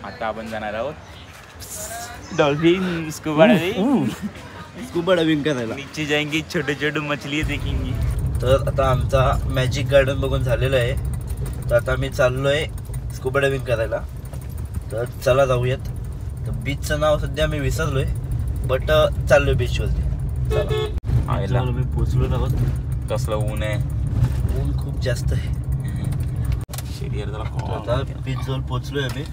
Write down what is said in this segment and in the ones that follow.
आता आपण जाणार आहोत डॉल्फिन स्कूबा डायव्हिंग करायला. नीचे जाएंगे, छोटे छोटे मछली देखेंगे. तर आता आमचा मॅजिक गार्डन बघून झालेलं आहे. तर आता मी चाललोय स्कूबा डायव्हिंग करायला. तर चला जाऊयात. तर बीचचं नाव सध्या मी विसरलोय, बट चाललोय बीचवरती. चला. आयला मी पोचलो आहोत. कसलं ऊन आहे, ऊन खूप जास्त आहे. शरीर आता बीच जवळ पोचलोय आम्ही.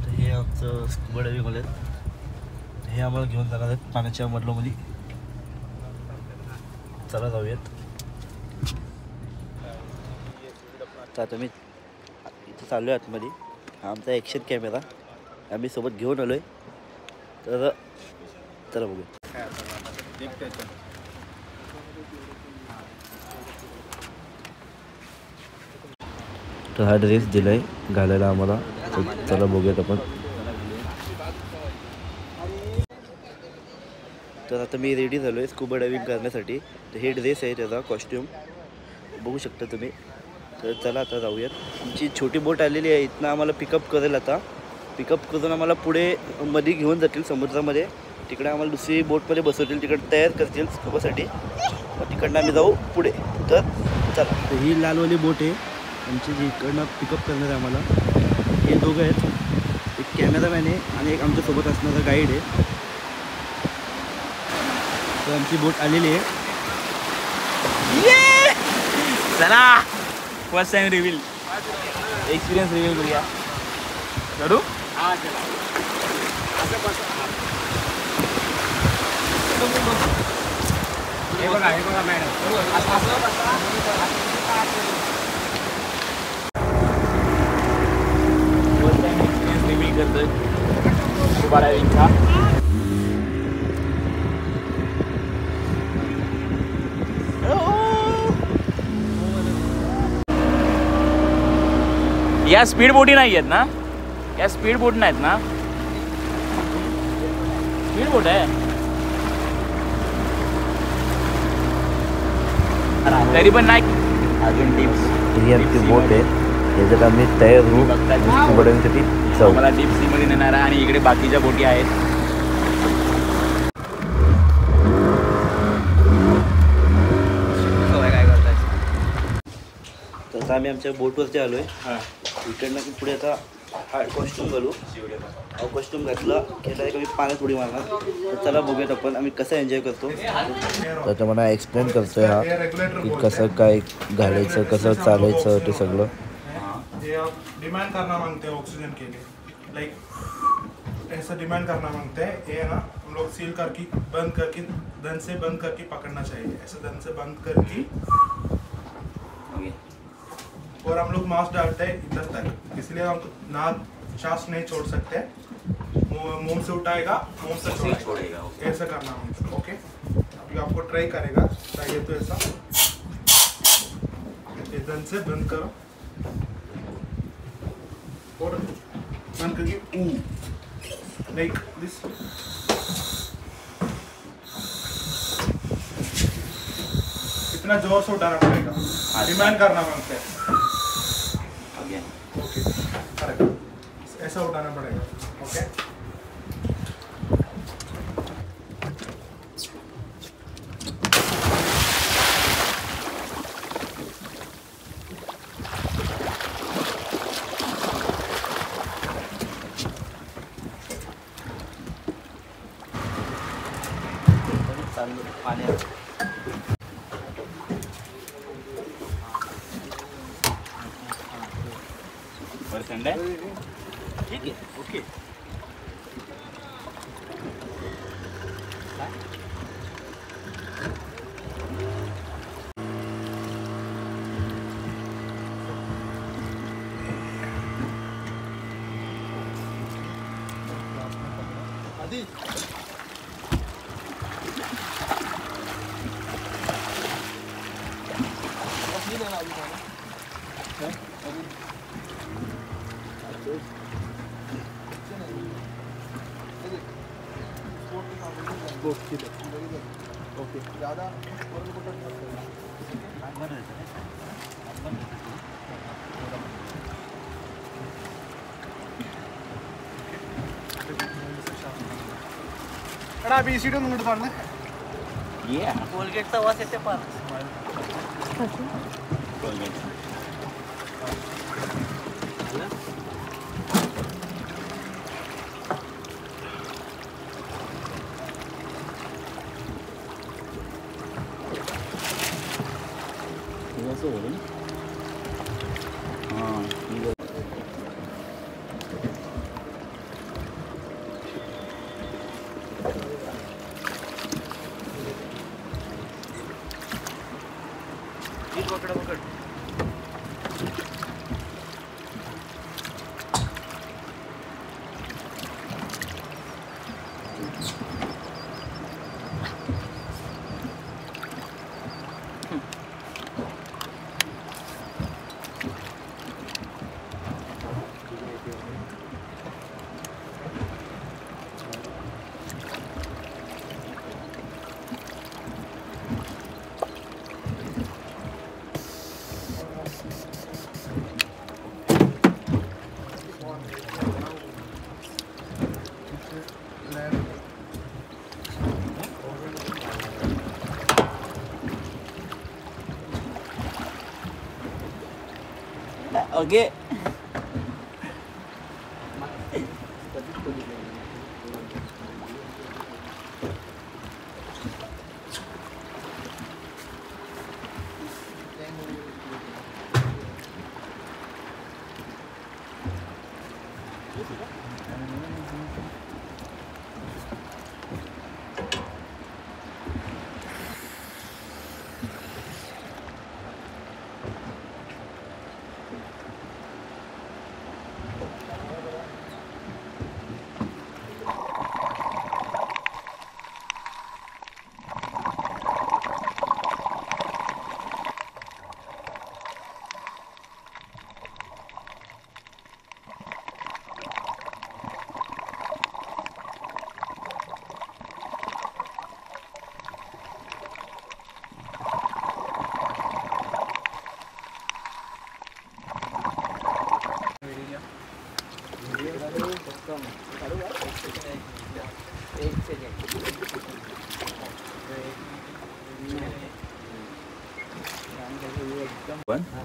हे आमचं स्कूबा डायव्हिंग वाले हे आम्हाला घेऊन जाणार आहेत पाण्याच्या मधलोमध्ये. चला जाऊयात. तर आता मी इथं चाललो आहे आतमध्ये. हा आमचा ॲक्शन कॅमेरा आम्ही सोबत घेऊन आलो आहे. तर चला बघूया. तर हा ड्रेस दिला आहे घालायला आम्हाला. चला बघूयात आपण. तर आता मी रेडी झालो आहे स्कूबा डायव्हिंग करण्यासाठी. तर हे ड्रेस आहे त्याचा कॉस्ट्यूम बघू शकता तुम्ही. तर चला आता जाऊयात. आमची छोटी बोट आलेली आहे. इथनं आम्हाला पिकअप करेल. आता पिकअप करून आम्हाला पुढे मध्ये घेऊन जातील समुद्रामध्ये. तिकडे आम्हाला दुसरी बोटमध्ये बसवतील, तिकडे तयार करतील स्कूबासाठी. मग तिकडनं आम्ही जाऊ पुढे. तर चला. तर ही लालवाली बोट आहे आमची, जी इकडनं पिकअप करणार आहे आम्हाला. हे दोघं आहेत, एक कॅमेरामॅन आहे आणि एक आमच्यासोबत असणारा गाईड आहे. तर आमची बोट आलेली आहे. चला first time reveal experience reveal करूया. करू हे बघा madam. First time experience reveal करतोय स्कूबा डायव्हिंगचा. या स्पीड बोटी नाही आहेत ना, या स्पीड बोट नाहीत ना. स्पीड बोट आहे तरी पण नाही. अजून टिप्स. ही आमची बोट आहे, याच्यात आम्ही तयार होऊ स्कूबा डायव्हिंगसाठी जाऊ. मला डीप सी मध्ये नेणार आहे आणि इकडे बाकीच्या बोटी आहेत. तर आम्ही आमच्या बोटवरती आलो आहे. इकडनं पुढे आता हा कॉस्ट्यूम घालू. हा कॉस्ट्यूम घातला की डायरेक्ट आम्ही पाण्यात उडी मारणार. तर चला बघूयात आपण आम्ही कसं एन्जॉय करतो. तर मला एक्सप्लेन करतोय हा की कसं काय घालायचं, कसं चालायचं ते सगळं. डिमांड करना मांगते हैं ऑक्सीजन के लिए, लाइक ऐसा डिमांड करना मांगते हैं. ये ना हम लोग सील करके बंद करके धन से बंद करके पकड़ना चाहिए. ऐसे धन से बंद करके और हम लोग मास्क डालते हैं इधर तक, इसलिए हम नाक सांस नहीं छोड़ सकते. मुंह से उठाएगा, मुंह से छोड़ेगा. ऐसा करना हम. ओके, अभी आपको ट्राई करेगा. चाहिए तो ऐसा धन से बंद करो और बंद करके लाइक दिस. इतना जोर से उठाना पड़ेगा. डिमांड करना मांगते हैं. Okay, correct. ऐसा उठाना पड़ेगा. ओके. पाण्यात पर्सेंट आहे. ठीक आहे. ओके. आधी ओके ज़्यादा എടാ ബി സി ഡി ഒന്നും ഇങ്ങോട്ട് പറഞ്ഞേ कोलगेटचा वास येते फार. पकड ओके.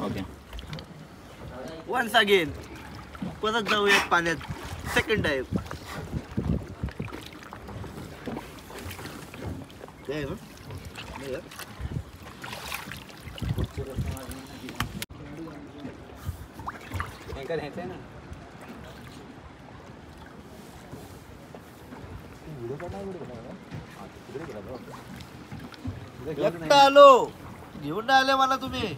ओके. वन्स अगेन परत जाऊयात पाण्यात सेकंड टाइम. एकटा आलो घेऊन आले मला तुम्ही.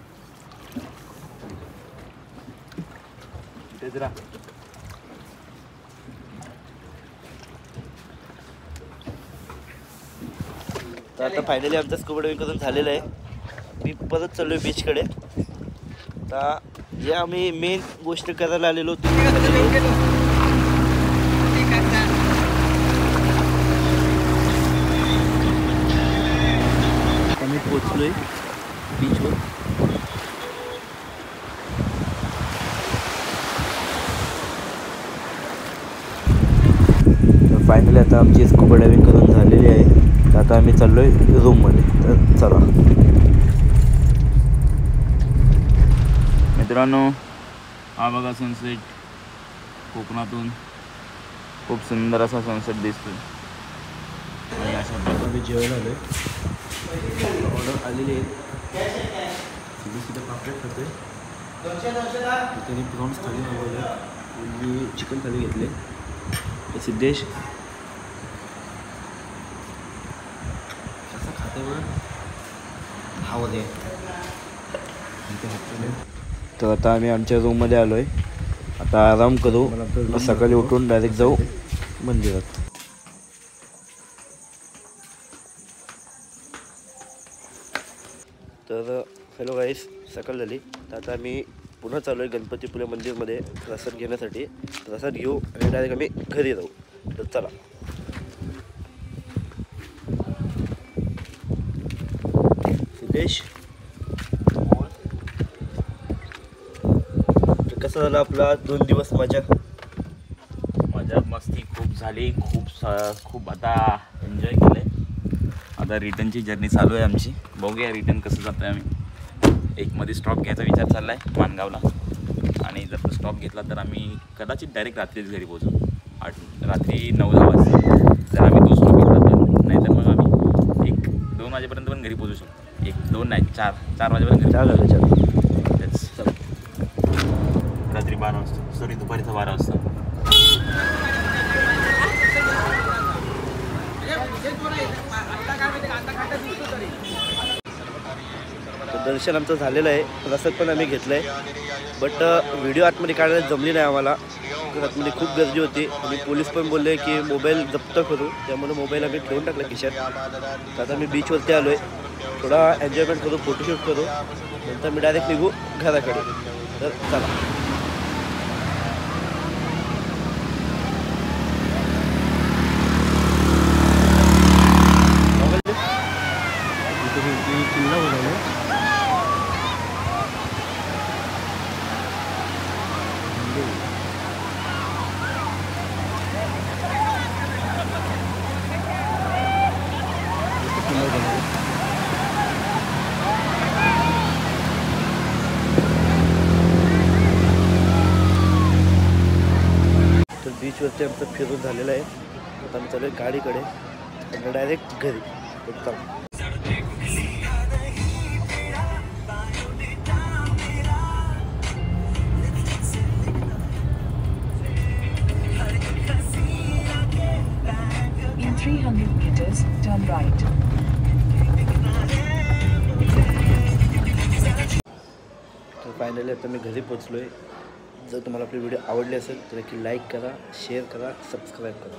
तर आता फायनली आमचा स्कुबा डायव्हिंग करून झालेलं आहे. मी परत चाललोय बीचकडे. आता जे आम्ही मेन गोष्ट करायला आलेलो आम्ही पोचलोय बीचवर. फायनली आता आमची स्कुबा डायव्हिंग करून झालेली आहे. तर आता आम्ही चाललोय रूममध्ये. तर चला मित्रांनो, हा बघा सनसेट. कोकणातून खूप सुंदर असा सनसेट दिसतोय. आणि अशा प्रकारे जेवण आलोय. ऑर्डर आलेली आहे. सीधे पापलेट खातोय. त्याने प्रॉन्स थाली मागवले. मी चिकन थाली घेतले. सिद्धेश कसं खाते बरं हवं दे. तर आता आम्ही आमच्या रूममध्ये आलो आहे. आता आराम करू. सकाळी उठून डायरेक्ट जाऊ मंदिरात. तर हॅलो गाईस, सकाळ झाली. तर आता आम्ही पुन्हा चालू आहे गणपतीपुळे मंदिरमध्ये प्रसाद घेण्यासाठी. प्रसाद घेऊ आणि डायरेक्ट आम्ही घरी जाऊ. तर चला. सिद्धेश, कसं झालं आपला 2 दिवस मजा मस्ती खूप झाली. खूप आता एन्जॉय केलं. आता रिटर्नची जर्नी चालू आहे आमची. बघूया रिटर्न कसं जातं आहे. आम्ही एक मध्ये स्टॉप घ्यायचा विचार चालला आहे माणगावला, आणि जर तो स्टॉप घेतला तर आम्ही कदाचित डायरेक्ट रात्रीच घरी पोहोचू. रात्री 9-10 वाजता जर आम्ही तो स्टॉप घेतला तर. नाहीतर मग आम्ही 1-2 वाजेपर्यंत पण घरी पोहोचू शकतो. 1-2 नाही 4 वाजेपर्यंत घरी. 4 झाले. तेच रात्री 12 वाजता, सॉरी दुपारीचा 12 वाजता. दर्शन आमचं झालेलं आहे. प्रसाद पण आम्ही घेतलं आहे. बट व्हिडिओ आतमध्ये काढायला जमली नाही आम्हाला. आतमध्ये खूप गर्दी होती आणि पोलीस पण बोलले की मोबाईल जप्त करू. त्यामुळे मोबाईल आम्ही ठेवून टाकला खिशात. आता मी बीचवरती आलो आहे. थोडा एन्जॉयमेंट करू, फोटोशूट करू, नंतर मी डायरेक्ट निघू घराकडे. तर चला. तर बीचवरती आमचं फिरून झालेलं आहे. आता आम्ही चालू आहे गाडीकडे आणि डायरेक्ट घरी. तर चला. In 300 meters, turn right. तर फायनली आता मी घरी पोचलो आहे. जर तुम्हाला आपली व्हिडिओ आवडली असेल तर नक्की लाईक करा, शेअर करा, सबस्क्राईब करा.